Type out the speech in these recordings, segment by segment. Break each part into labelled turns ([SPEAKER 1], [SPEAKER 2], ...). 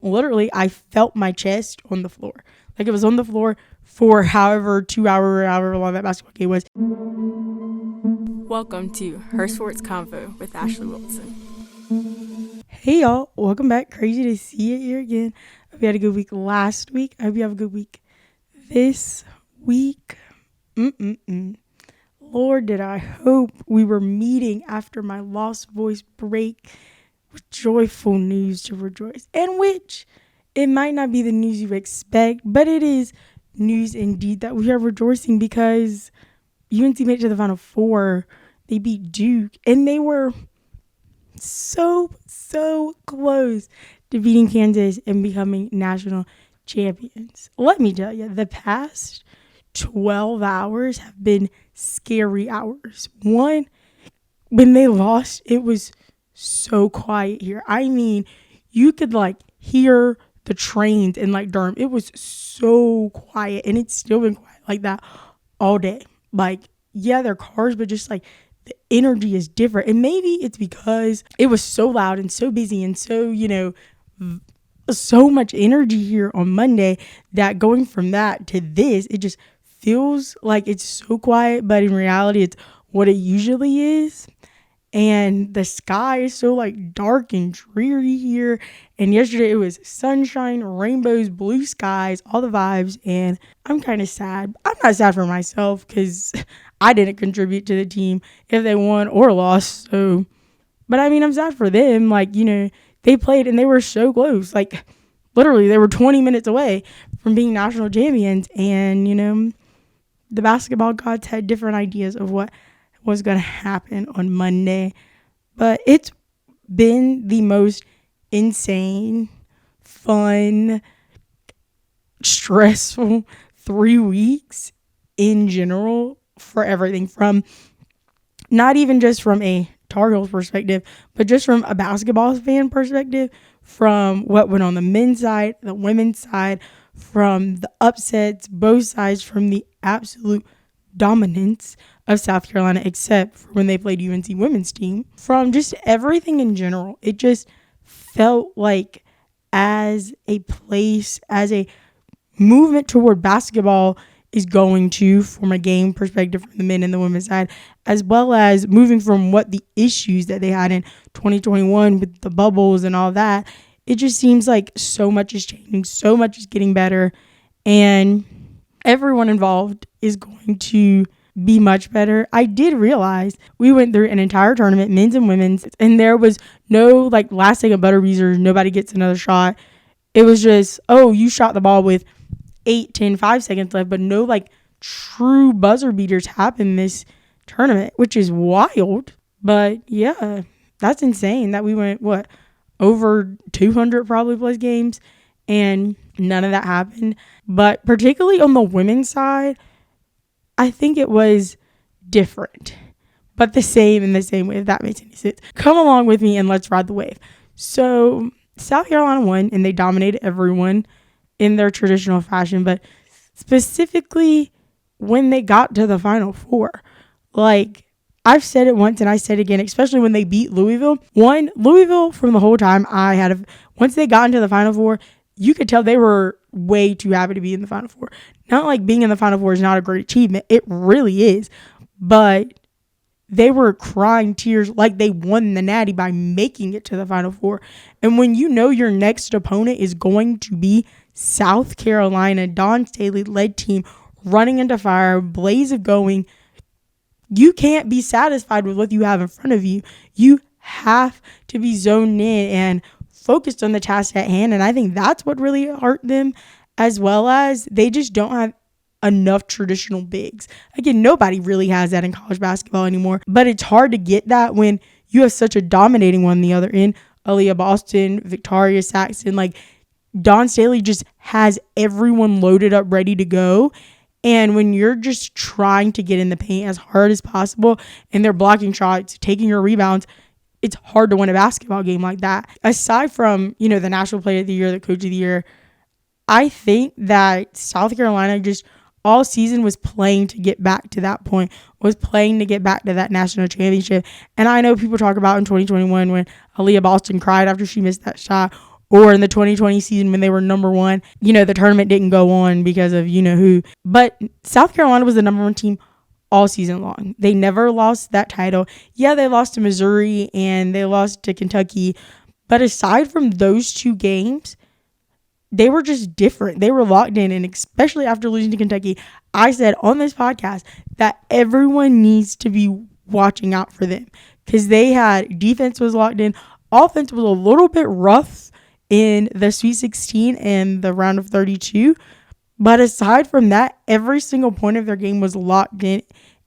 [SPEAKER 1] literally, I felt my chest on the floor. Like it was on the floor for however 2 hours or however long that basketball game was.
[SPEAKER 2] Welcome to Her Sports Convo with Ashleigh Wilson.
[SPEAKER 1] Hey y'all, welcome back. Crazy to see you here again. Hope you had a good week last week. I hope you have a good week this week. Lord, did I hope we were meeting after my lost voice break with joyful news to rejoice. And which, it might not be the news you expect, but it is news indeed that we are rejoicing because UNC made it to the Final Four. They beat Duke, and they were so close to beating Kansas and becoming national champions. Let me tell you, the past 12 hours have been scary hours. One, when they lost, it was so quiet here. I mean, you could hear the trains in Durham. It was so quiet, and it's still been quiet like that all day. Yeah, they're cars, but just the energy is different. And maybe it's because it was so loud and so busy and so, so much energy here on Monday that going from that to this, it just feels like it's so quiet, but in reality, it's what it usually is. And the sky is so dark and dreary here. And yesterday it was sunshine, rainbows, blue skies, all the vibes. And I'm kind of sad. I'm not sad for myself because I didn't contribute to the team if they won or lost. So, but I mean, I'm sad for them. They played and they were so close. Literally, they were 20 minutes away from being national champions. And, the basketball gods had different ideas of what was going to happen on Monday. But it's been the most insane, fun, stressful 3 weeks in general for everything, from not even just from a Tar Heels perspective, but just from a basketball fan perspective, from what went on the men's side, the women's side, from the upsets, both sides, from the absolute dominance of South Carolina, except for when they played UNC women's team, from just everything in general. It just felt like as a place, as a movement toward basketball is going to, from a game perspective from the men and the women's side, as well as moving from what the issues that they had in 2021 with the bubbles and all that. It just seems like so much is changing, so much is getting better, and everyone involved is going to be much better. I did realize we went through an entire tournament, men's and women's, and there was no last second butter beaters, nobody gets another shot. It was just, oh, you shot the ball with 8, 10, 5 seconds left, but no true buzzer beaters happened this tournament, which is wild. But yeah, that's insane that we went, over 200 probably plus games, and none of that happened. But particularly on the women's side, I think it was different, but the same in the same way, if that makes any sense. Come along with me and let's ride the wave. So South Carolina won, and they dominated everyone in their traditional fashion, but specifically when they got to the Final Four, I've said it once and I said it again, especially when they beat Louisville. Louisville from the whole time once they got into the Final Four, you could tell they were way too happy to be in the Final Four. Not being in the Final Four is not a great achievement. It really is. But they were crying tears like they won the Natty by making it to the Final Four. And when you know your next opponent is going to be South Carolina, Dawn Staley-led team, running into fire, blaze of going, you can't be satisfied with what you have in front of you. You have to be zoned in and focused on the task at hand. And I think that's what really hurt them, as well as they just don't have enough traditional bigs. Again, nobody really has that in college basketball anymore, but it's hard to get that when you have such a dominating one on the other end. Aaliyah Boston, Victoria Saxton, Dawn Staley just has everyone loaded up, ready to go. And when you're just trying to get in the paint as hard as possible and they're blocking shots, taking your rebounds, it's hard to win a basketball game like that. Aside from, the National Player of the Year, the Coach of the Year, I think that South Carolina just all season was playing to get back to that point, was playing to get back to that national championship. And I know people talk about in 2021 when Aaliyah Boston cried after she missed that shot, or in the 2020 season when they were number one. The tournament didn't go on because of who. But South Carolina was the number one team all season long. They never lost that title. Yeah, they lost to Missouri and they lost to Kentucky. But aside from those two games, they were just different. They were locked in. And especially after losing to Kentucky, I said on this podcast that everyone needs to be watching out for them because they had defense was locked in. Offense was a little bit rough in the Sweet 16 and the round of 32. But aside from that, every single point of their game was locked in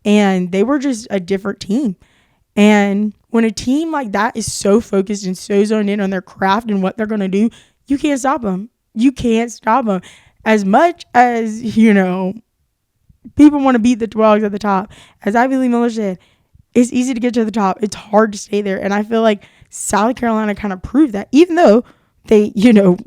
[SPEAKER 1] and they were just a different team. And when a team like that is so focused and so zoned in on their craft and what they're going to do, you can't stop them. You can't stop them. As much as, people want to beat the dogs at the top. As Ivy Lee Miller said, it's easy to get to the top. It's hard to stay there. And I feel like South Carolina kind of proved that, even though they,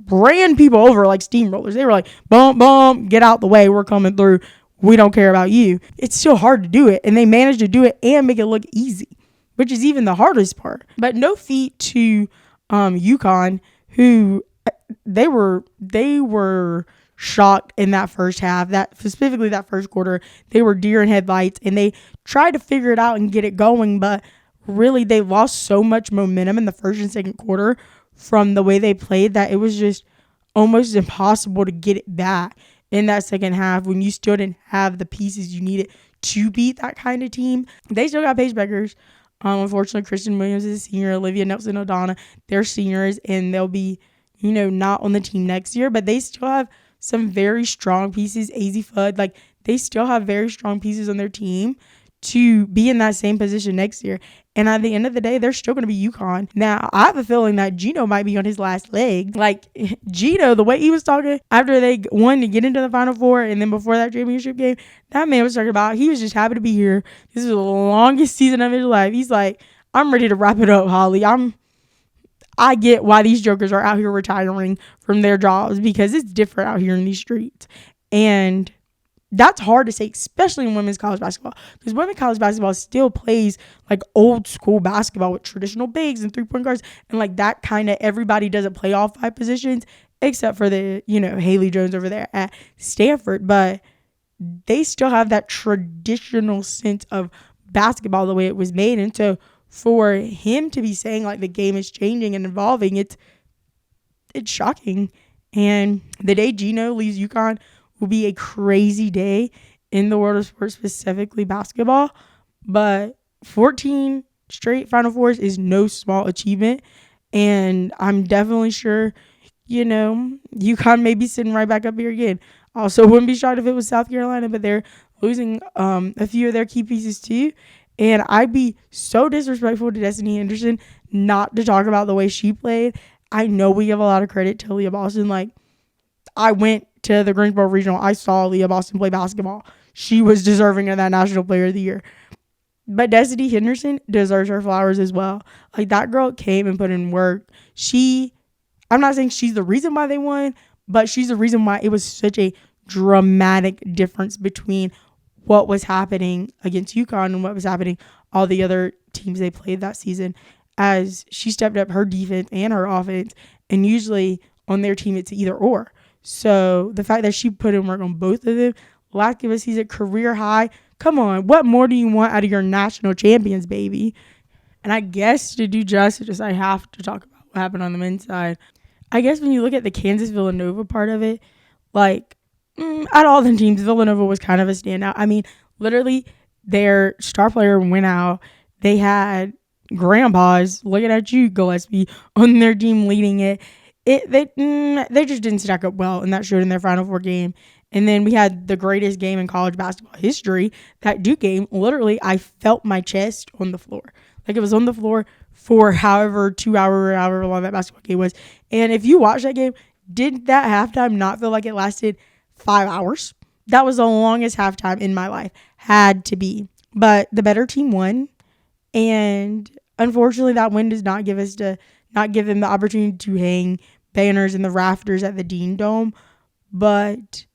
[SPEAKER 1] ran people over like steamrollers. They were like, bump, bump, get out the way. We're coming through. We don't care about you. It's still hard to do it. And they managed to do it and make it look easy, which is even the hardest part. But no feat to UConn, who they were shocked in that first half, that specifically that first quarter. They were deer in headlights and they tried to figure it out and get it going, but really they lost so much momentum in the first and second quarter from the way they played that it was just almost impossible to get it back in that second half when you still didn't have the pieces you needed to beat that kind of team. They still got pacemakers. Unfortunately, Kristen Williams is a senior, Olivia Nelson-O'Donnell, they're seniors, and they'll be, not on the team next year, but they still have some very strong pieces. AZ Fudd, they still have very strong pieces on their team to be in that same position next year. And at the end of the day, they're still going to be UConn. Now, I have a feeling that Gino might be on his last leg. Gino, the way he was talking after they won to get into the Final Four and then before that championship game, that man was talking about he was just happy to be here. This is the longest season of his life. He's like, I'm ready to wrap it up, Holly. I get why these jokers are out here retiring from their jobs because it's different out here in these streets. And that's hard to say, especially in women's college basketball, because women's college basketball still plays old school basketball with traditional bigs and 3-point guards. And that kind of everybody doesn't play all 5 positions except for the, Haley Jones over there at Stanford. But they still have that traditional sense of basketball the way it was made. And so for him to be saying the game is changing and evolving, it's shocking. And the day Gino leaves UConn will be a crazy day in the world of sports, specifically basketball. But 14 straight Final Fours is no small achievement. And I'm definitely sure, UConn may be sitting right back up here again. Also, wouldn't be shocked if it was South Carolina, but they're losing a few of their key pieces too. And I'd be so disrespectful to Destiny Henderson not to talk about the way she played. I know we give a lot of credit to Leah Boston. I went to the Greensboro Regional. I saw Leah Boston play basketball. She was deserving of that National Player of the Year. But Destiny Henderson deserves her flowers as well. That girl came and put in work. I'm not saying she's the reason why they won, but she's the reason why it was such a dramatic difference between what was happening against UConn and what was happening all the other teams they played that season, as she stepped up her defense and her offense. And usually on their team, it's either or. So the fact that she put in work on both of them, last of a season, career high. Come on, what more do you want out of your national champions, baby? And I guess to do justice, I have to talk about what happened on the men's side. I guess when you look at the Kansas-Villanova part of it, out of all the teams, Villanova was kind of a standout. I mean, literally, their star player went out. They had grandpas, looking at you, Gillespie, on their team leading it. They just didn't stack up well, and that showed in their Final Four game. And then we had the greatest game in college basketball history, that Duke game. Literally, I felt my chest on the floor. It was on the floor for however 2 hour or however long that basketball game was. And if you watch that game, did that halftime not feel like it lasted 5 hours? That was the longest halftime in my life. Had to be. But the better team won. And unfortunately, that win does not give them the opportunity to hang banners in the rafters at the Dean Dome. But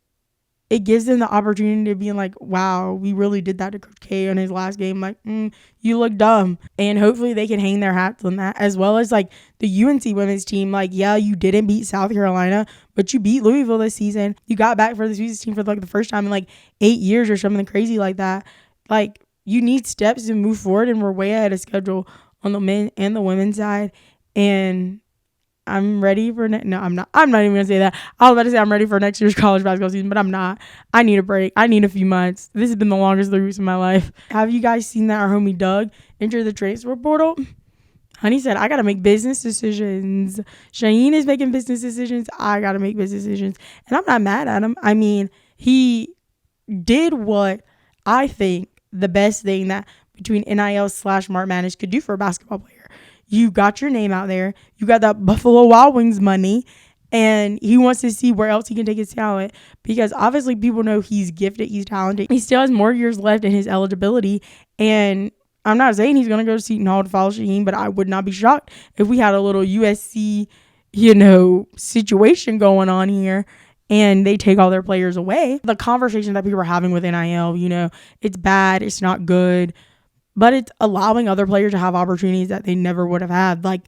[SPEAKER 1] it gives them the opportunity to be like, wow, we really did that to Coach K on his last game. Like, you look dumb. And hopefully they can hang their hats on that, as well as like the UNC women's team. Like, yeah, you didn't beat South Carolina, but you beat Louisville this season. You got back for the women's team for like the first time in like 8 years or something crazy like that. Like, you need steps to move forward, and we're way ahead of schedule on the men and the women's side. And I'm ready for no, I'm not. I'm not even gonna say that. I was about to say I'm ready for next year's college basketball season, but I'm not. I need a break. I need a few months. This has been the longest 3 weeks of my life. Have you guys seen that our homie Doug enter the transfer portal? Honey said, I gotta make business decisions. Shaheen is making business decisions. I gotta make business decisions. And I'm not mad at him. I mean, he did what I think the best thing that between NIL/March Madness could do for a basketball player. You got your name out there. You got that Buffalo Wild Wings money. And he wants to see where else he can take his talent, because obviously people know he's gifted, he's talented. He still has more years left in his eligibility. And I'm not saying he's going to go to Seton Hall to follow Shaheen, but I would not be shocked if we had a little USC, situation going on here and they take all their players away. The conversation that people are having with NIL, it's bad, it's not good. But it's allowing other players to have opportunities that they never would have had, like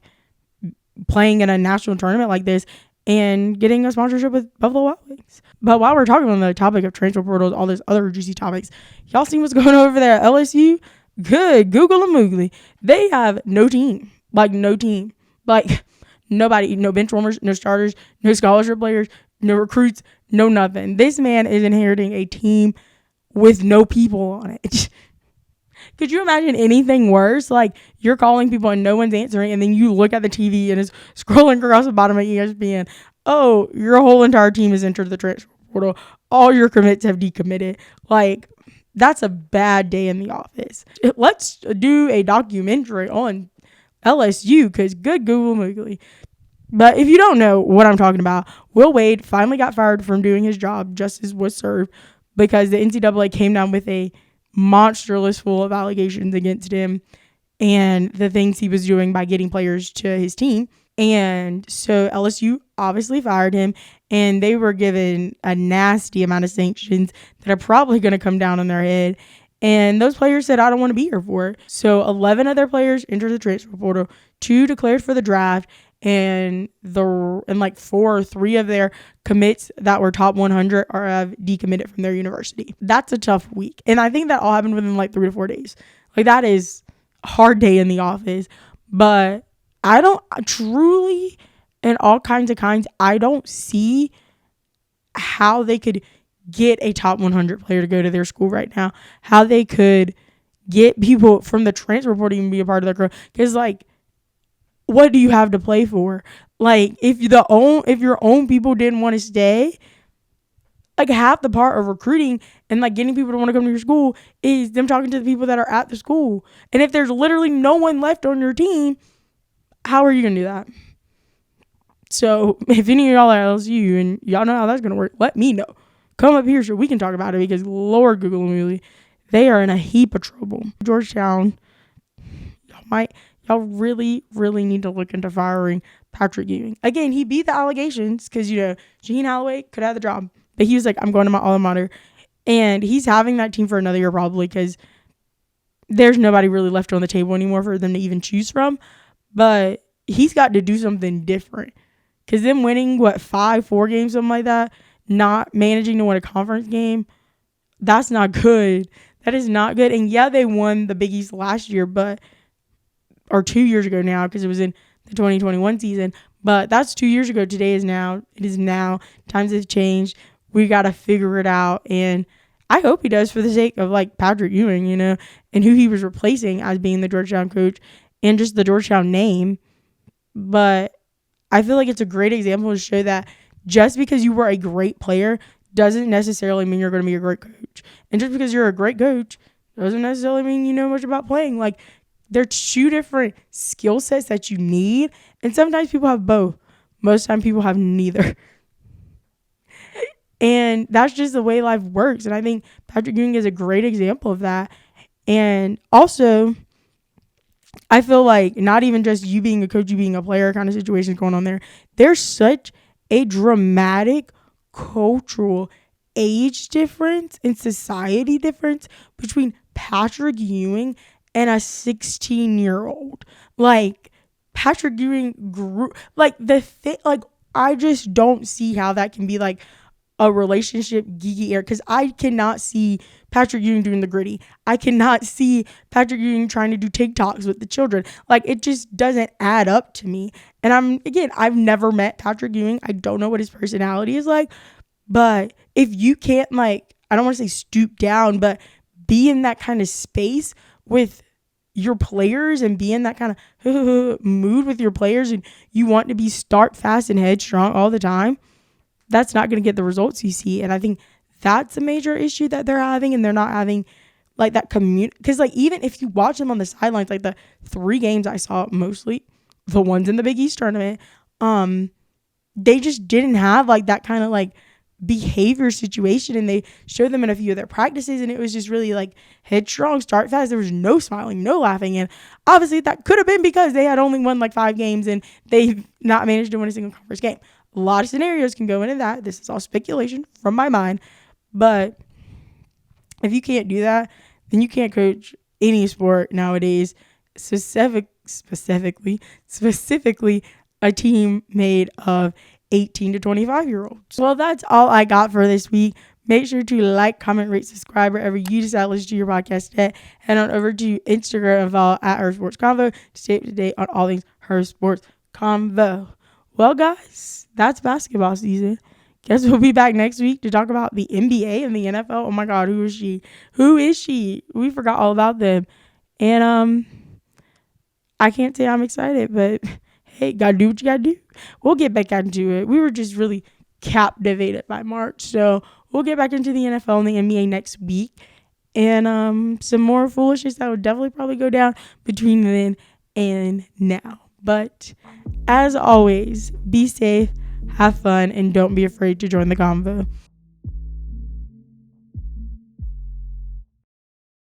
[SPEAKER 1] playing in a national tournament like this and getting a sponsorship with Buffalo Wild Wings. But while we're talking on the topic of transfer portals, all these other juicy topics, y'all seen what's going on over there at LSU? Good. Google and Moogly. They have no team. Like, no team. Like, nobody. No bench warmers, no starters, no scholarship players, no recruits, no nothing. This man is inheriting a team with no people on it. Could you imagine anything worse? Like, you're calling people and no one's answering, and then you look at the TV and it's scrolling across the bottom of ESPN. Oh, your whole entire team has entered the transfer portal. All your commits have decommitted. Like, that's a bad day in the office. Let's do a documentary on LSU, because good Google Moogly. But if you don't know what I'm talking about, Will Wade finally got fired from doing his job. Justice was served, because the NCAA came down with a monster list full of allegations against him and the things he was doing by getting players to his team. And so LSU obviously fired him, and they were given a nasty amount of sanctions that are probably going to come down on their head. And those players said, I don't want to be here for it. So 11 of their players entered the transfer portal, 2 declared for the draft, and 3 of their commits that were top 100 are have decommitted from their university. That's a tough week. And I think that all happened within 3 to 4 days. Like, that is a hard day in the office. But I don't truly, in all kinds, I don't see how they could get a top 100 player to go to their school right now. How they could get people from the transfer portal to even be a part of their growth. Because, what do you have to play for? Like, if your own people didn't want to stay, half the part of recruiting and getting people to want to come to your school is them talking to the people that are at the school. And if there's literally no one left on your team, how are you gonna do that? So if any of y'all are LSU and y'all know how that's gonna work, let me know. Come up here so we can talk about it, because Lord Google and Mooley, they are in a heap of trouble. Georgetown, y'all really, really need to look into firing Patrick Ewing. Again, he beat the allegations because, Shaheen Holloway could have the job. But he was like, I'm going to my alma mater. And he's having that team for another year probably, because there's nobody really left on the table anymore for them to even choose from. But he's got to do something different. Because them winning, 4 games, something like that, not managing to win a conference game, that's not good. That is not good. And yeah, they won the Big East last year, or 2 years ago now, because it was in the 2021 season. But that's 2 years ago. Today is now. It is now. Times have changed. We got to figure it out. And I hope he does, for the sake of Patrick Ewing, and who he was replacing as being the Georgetown coach and just the Georgetown name. But I feel like it's a great example to show that just because you were a great player doesn't necessarily mean you're going to be a great coach. And just because you're a great coach doesn't necessarily mean you know much about playing. They're 2 different skill sets that you need. And sometimes people have both. Most time people have neither. And that's just the way life works. And I think Patrick Ewing is a great example of that. And also, I feel like not even just you being a coach, you being a player kind of situation going on there. There's such a dramatic cultural age difference and society difference between Patrick Ewing and a 16-year-old. Like, Patrick Ewing grew, like, I just don't see how that can be like a relationship geeky air, because I cannot see Patrick Ewing doing the gritty. I cannot see Patrick Ewing trying to do TikToks with the children. Like, it just doesn't add up to me. And I've never met Patrick Ewing. I don't know what his personality is like. But if you can't, like, I don't want to say stoop down, but be in that kind of space with your players and be in that kind of mood with your players, and you want to be start fast and headstrong all the time, that's not going to get the results you see. And I think that's a major issue that they're having, and they're not having like that community. Because like, even if you watch them on the sidelines, like the 3 games I saw, mostly the ones in the Big East tournament, they just didn't have like that kind of like behavior situation, and they showed them in a few of their practices, and it was just really like headstrong, start fast. There was no smiling, no laughing, and obviously that could have been because they had only won like 5 games and they've not managed to win a single conference game. A lot of scenarios can go into that. This is all speculation from my mind, but if you can't do that, then you can't coach any sport nowadays, specifically a team made of 18 to 25-year-olds. Well, that's all I got for this week. Make sure to like, comment, rate, subscribe wherever you decide to listen to your podcast at. Head on over to Instagram and follow at Her Sports Convo to stay up to date on all things Her Sports Convo. Well, guys, that's basketball season. Guess we'll be back next week to talk about the NBA and the NFL. Oh my God, who is she? Who is she? We forgot all about them. And I can't say I'm excited, but hey, gotta do what you gotta do. We'll get back into it. We were just really captivated by March, so we'll get back into the NFL and the NBA next week, and some more foolishness that would definitely probably go down between then and now. But as always, be safe, have fun, and don't be afraid to join the convo.